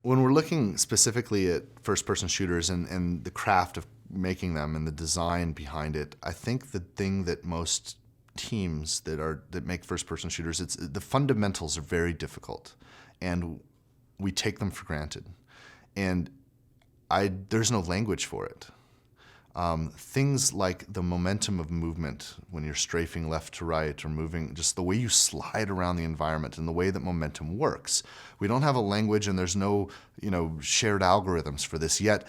When we're looking specifically at first-person shooters and the craft of making them and the design behind it, I think the thing that most teams that make first-person shooters, it's the fundamentals are very difficult, and we take them for granted, and there's no language for it. Things like the momentum of movement when you're strafing left to right or moving, just the way you slide around the environment and the way that momentum works. We don't have a language and there's no, shared algorithms for this yet.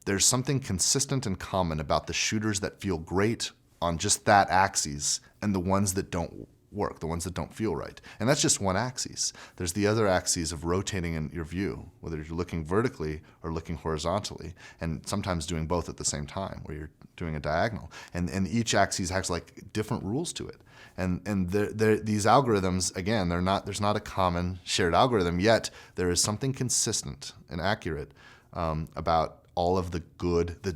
There's something consistent and common about the shooters that feel great on just that axis and the ones that don't work, the ones that don't feel right. And that's just one axis. There's the other axis of rotating in your view, whether you're looking vertically or looking horizontally, and sometimes doing both at the same time, where you're doing a diagonal. And each axis has like different rules to it. And these algorithms, again, there's not a common shared algorithm, yet there is something consistent and accurate about all of the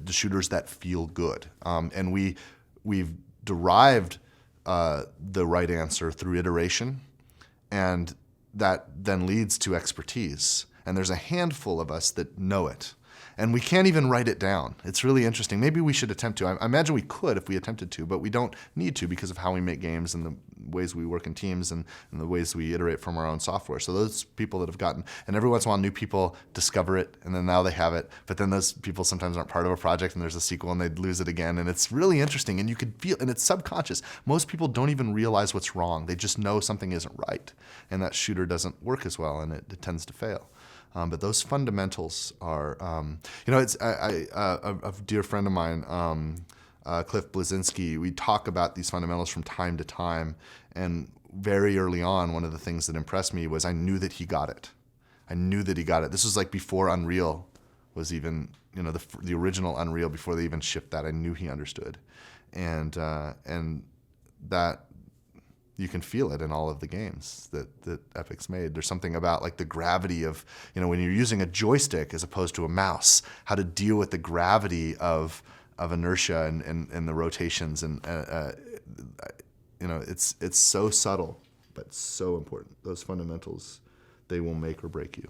shooters that feel good. And we've derived the right answer through iteration, and that then leads to expertise. And there's a handful of us that know it. And we can't even write it down. It's really interesting. Maybe we should attempt to. I imagine we could if we attempted to, but we don't need to because of how we make games and the ways we work in teams and the ways we iterate from our own software. So those people that have gotten, and every once in a while new people discover it, and then now they have it, but then those people sometimes aren't part of a project and there's a sequel and they lose it again. And it's really interesting, and you could feel, and it's subconscious. Most people don't even realize what's wrong. They just know something isn't right, and that shooter doesn't work as well, and it tends to fail. But those fundamentals are, it's a dear friend of mine, Cliff Blazinski. We talk about these fundamentals from time to time, and very early on, one of the things that impressed me was I knew that he got it. I knew that he got it. This was like before Unreal was even, the original Unreal, before they even shipped that. I knew he understood, and that. You can feel it in all of the games that Epic's made. There's something about like the gravity of, when you're using a joystick as opposed to a mouse, how to deal with the gravity of inertia and the rotations. And, it's so subtle, but so important. Those fundamentals, they will make or break you.